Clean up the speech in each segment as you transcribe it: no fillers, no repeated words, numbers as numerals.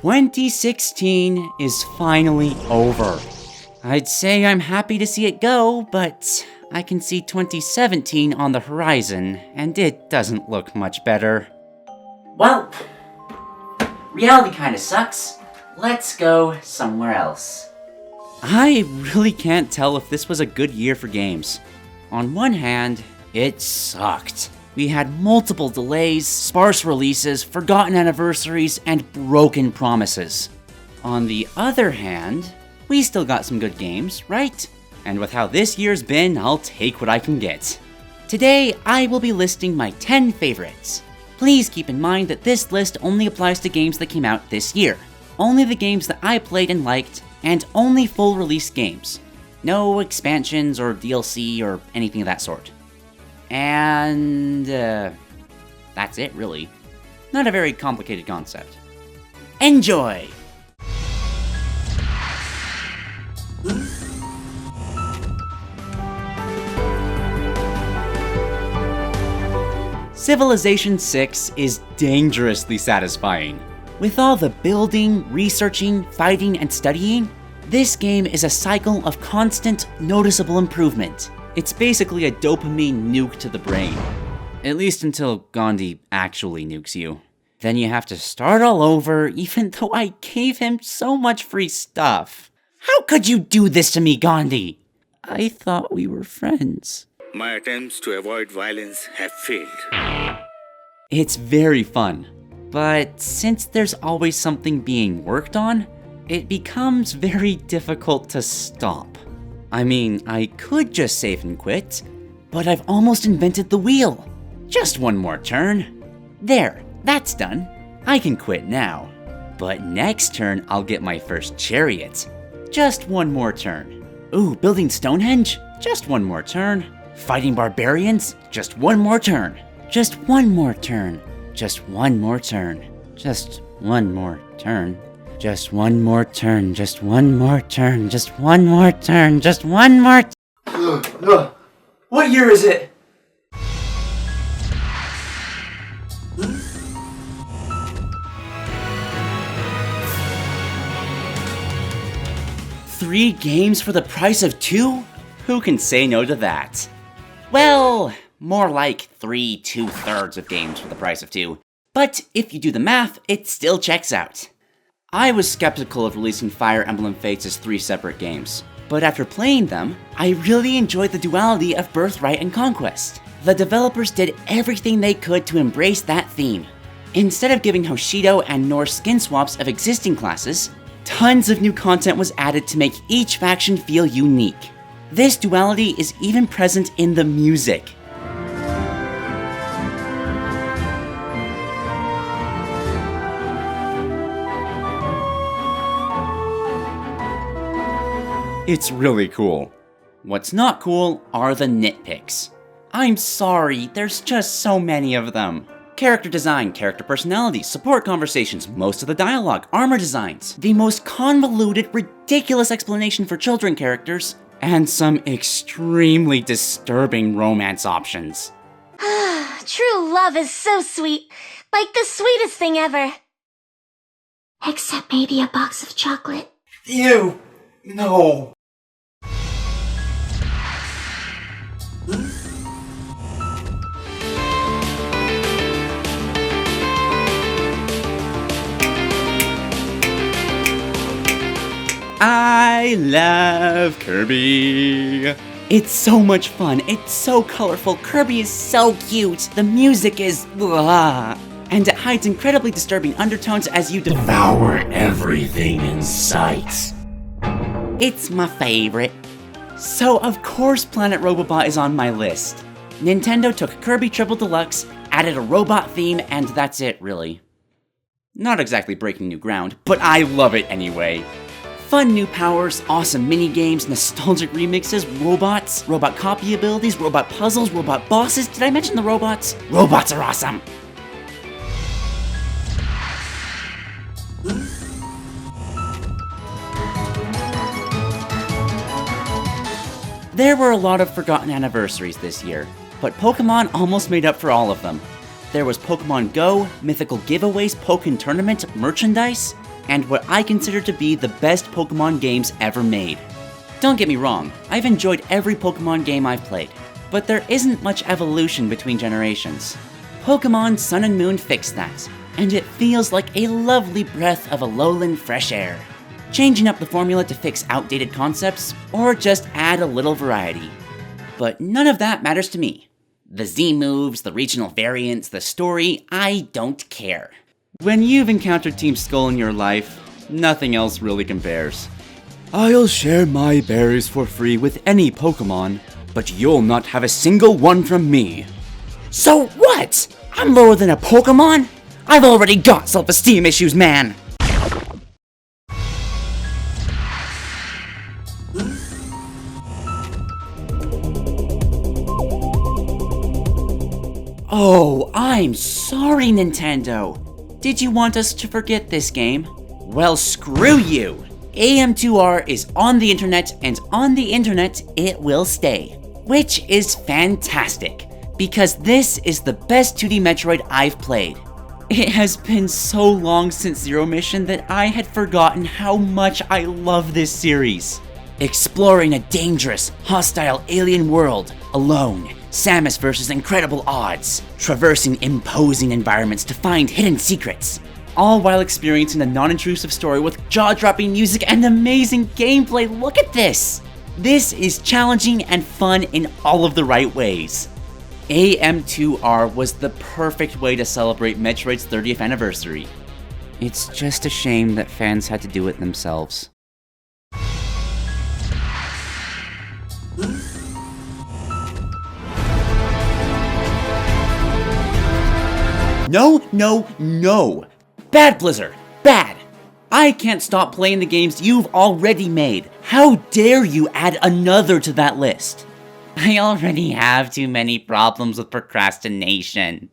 2016 is finally over. I'd say I'm happy to see it go, but I can see 2017 on the horizon, and it doesn't look much better. Well, reality kinda sucks. Let's go somewhere else. I really can't tell if this was a good year for games. On one hand, it sucked. We had multiple delays, sparse releases, forgotten anniversaries, and broken promises. On the other hand, we still got some good games, right? And with how this year's been, I'll take what I can get. Today, I will be listing my 10 favorites. Please keep in mind that this list only applies to games that came out this year. Only the games that I played and liked, and only full release games. No expansions or DLC or anything of that sort. And that's it, really. Not a very complicated concept. Enjoy! Civilization 6 is dangerously satisfying. With all the building, researching, fighting, and studying, this game is a cycle of constant, noticeable improvement. It's basically a dopamine nuke to the brain. At least until Gandhi actually nukes you. Then you have to start all over, even though I gave him so much free stuff. How could you do this to me, Gandhi? I thought we were friends. My attempts to avoid violence have failed. It's very fun, but since there's always something being worked on, it becomes very difficult to stop. I mean, I could just save and quit, but I've almost invented the wheel. Just one more turn. There, that's done. I can quit now. But next turn, I'll get my first chariot. Just one more turn. Ooh, building Stonehenge? Just one more turn. Fighting barbarians? Just one more turn. Just one more turn. Just one more turn. Just one more turn. Just one more turn, just one more turn, just one more turn, just one more What year is it? Three games for the price of two? Who can say no to that? Well, more like 3 2/3 of games for the price of two. But if you do the math, it still checks out. I was skeptical of releasing Fire Emblem Fates as 3 separate games, but after playing them, I really enjoyed the duality of Birthright and Conquest. The developers did everything they could to embrace that theme. Instead of giving Hoshido and Norse skin swaps of existing classes, tons of new content was added to make each faction feel unique. This duality is even present in the music. It's really cool. What's not cool are the nitpicks. I'm sorry, there's just so many of them. Character design, character personality, support conversations, most of the dialogue, armor designs, the most convoluted, ridiculous explanation for children characters, and some extremely disturbing romance options. True love is so sweet, like the sweetest thing ever. Except maybe a box of chocolate. Ew! No! I love Kirby. It's so much fun. It's so colorful. Kirby is so cute. The music is blah. And it hides incredibly disturbing undertones as you devour everything in sight. It's my favorite. So of course Planet Robobot is on my list. Nintendo took Kirby Triple Deluxe, added a robot theme, and that's it, really. Not exactly breaking new ground, but I love it anyway. Fun new powers, awesome mini-games, nostalgic remixes, robots, robot copy abilities, robot puzzles, robot bosses. Did I mention the robots? Robots are awesome! There were a lot of forgotten anniversaries this year, but Pokemon almost made up for all of them. There was Pokemon Go, mythical giveaways, Pokken Tournament, merchandise. and what I consider to be the best Pokemon games ever made. Don't get me wrong, I've enjoyed every Pokemon game I've played, but there isn't much evolution between generations. Pokemon Sun and Moon fixed that, and it feels like a lovely breath of alolan fresh air. Changing up the formula to fix outdated concepts, or just add a little variety. But none of that matters to me. The Z moves, the regional variants, the story, I don't care. When you've encountered Team Skull in your life, nothing else really compares. I'll share my berries for free with any Pokemon, but you'll not have a single one from me. So what? I'm lower than a Pokemon? I've already got self-esteem issues, man! Oh, I'm sorry, Nintendo. Did you want us to forget this game? Well, screw you! AM2R is on the internet, and on the internet it will stay. Which is fantastic, because this is the best 2D Metroid I've played. It has been so long since Zero Mission that I had forgotten how much I love this series. Exploring a dangerous, hostile alien world, alone, Samus versus incredible odds, traversing imposing environments to find hidden secrets, all while experiencing a non-intrusive story with jaw-dropping music and amazing gameplay. Look at this! This is challenging and fun in all of the right ways. AM2R was the perfect way to celebrate Metroid's 30th anniversary. It's just a shame that fans had to do it themselves. No, no, no! Bad, Blizzard! Bad! I can't stop playing the games you've already made. How dare you add another to that list? I already have too many problems with procrastination.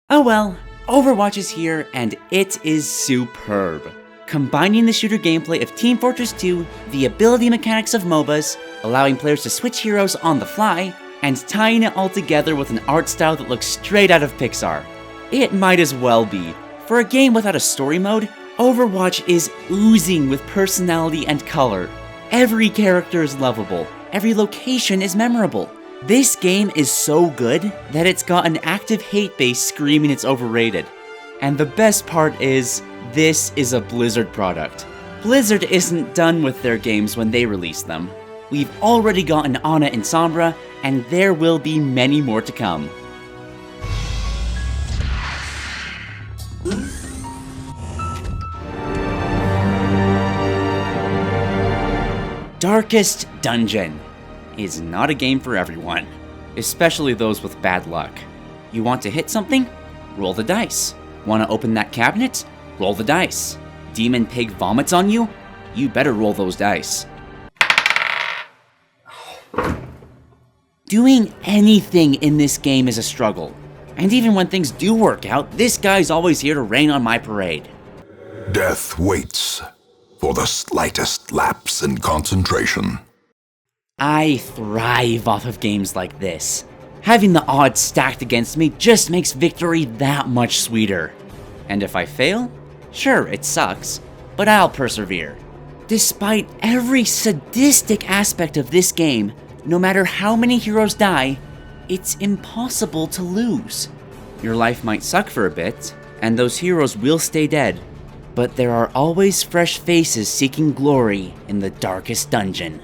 Oh well, Overwatch is here and it is superb. Combining the shooter gameplay of Team Fortress 2, the ability mechanics of MOBAs, allowing players to switch heroes on the fly, and tying it all together with an art style that looks straight out of Pixar. It might as well be. For a game without a story mode, Overwatch is oozing with personality and color. Every character is lovable. Every location is memorable. This game is so good that it's got an active hate base screaming it's overrated. And the best part is, this is a Blizzard product. Blizzard isn't done with their games when they release them. We've already gotten Ana and Sombra, and there will be many more to come. Darkest Dungeon is not a game for everyone, especially those with bad luck. You want to hit something? Roll the dice. Want to open that cabinet? Roll the dice. Demon Pig vomits on you? You better roll those dice. Doing anything in this game is a struggle. And even when things do work out, this guy's always here to rain on my parade. Death waits for the slightest lapse in concentration. I thrive off of games like this. Having the odds stacked against me just makes victory that much sweeter. And if I fail, sure, it sucks, but I'll persevere. Despite every sadistic aspect of this game, no matter how many heroes die, it's impossible to lose. Your life might suck for a bit, and those heroes will stay dead, but there are always fresh faces seeking glory in the darkest dungeon.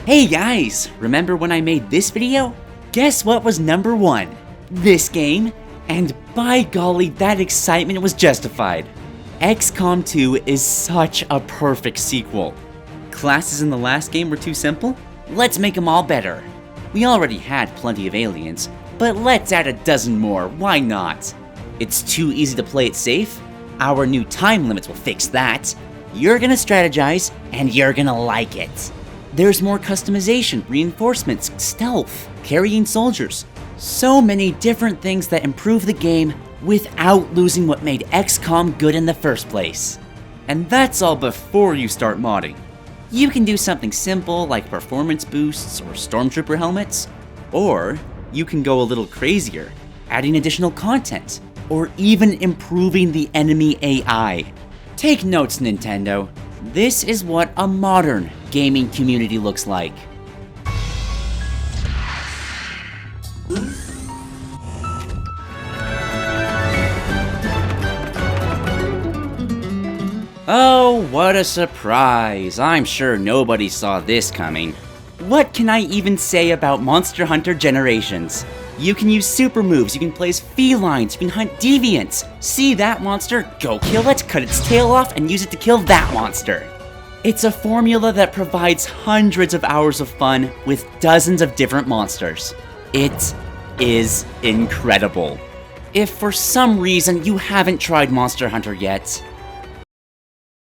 Hey guys, remember when I made this video? Guess what was number 1? This game. And by golly, that excitement was justified. XCOM 2 is such a perfect sequel. Classes in the last game were too simple? Let's make them all better. We already had plenty of aliens, but let's add a dozen more, why not? It's too easy to play it safe? Our new time limits will fix that. You're gonna strategize, and you're gonna like it. There's more customization, reinforcements, stealth, carrying soldiers. So many different things that improve the game without losing what made XCOM good in the first place. And that's all before you start modding. You can do something simple like performance boosts or stormtrooper helmets, or you can go a little crazier, adding additional content, or even improving the enemy AI. Take notes, Nintendo. This is what a modern gaming community looks like. Oh, what a surprise. I'm sure nobody saw this coming. What can I even say about Monster Hunter Generations? You can use super moves, you can play as felines, you can hunt deviants. See that monster? Go kill it, cut its tail off, and use it to kill that monster. It's a formula that provides hundreds of hours of fun with dozens of different monsters. It is incredible. If for some reason you haven't tried Monster Hunter yet,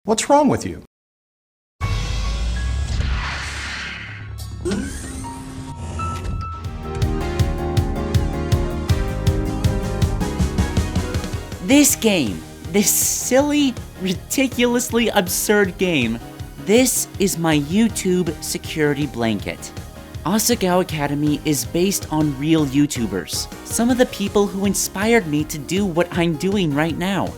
What's wrong with you? this game, this silly, ridiculously absurd game, this is my YouTube security blanket. Asagao Academy is based on real YouTubers, some of the people who inspired me to do what I'm doing right now.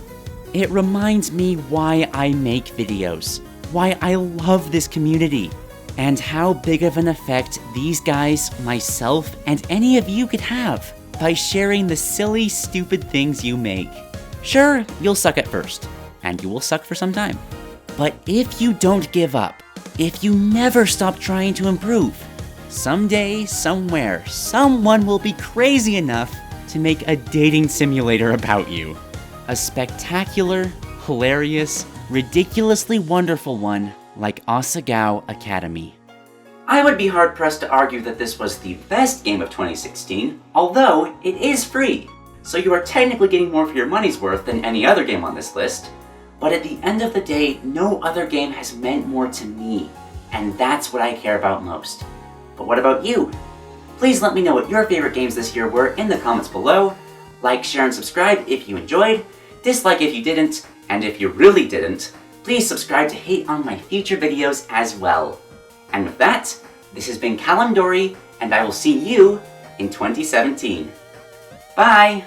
It reminds me why I make videos, why I love this community, and how big of an effect these guys, myself, and any of you could have by sharing the silly, stupid things you make. Sure, you'll suck at first, and you will suck for some time. But if you don't give up, if you never stop trying to improve, someday, somewhere, someone will be crazy enough to make a dating simulator about you. A spectacular, hilarious, ridiculously wonderful one like Asagao Academy. I would be hard-pressed to argue that this was the best game of 2016, although it is free, so you are technically getting more for your money's worth than any other game on this list. But at the end of the day, no other game has meant more to me, and that's what I care about most. But what about you? Please let me know what your favorite games this year were in the comments below. Like, share, and subscribe if you enjoyed, dislike if you didn't, and if you really didn't, please subscribe to hate on my future videos as well. And with that, this has been Kalimdori, and I will see you in 2017. Bye!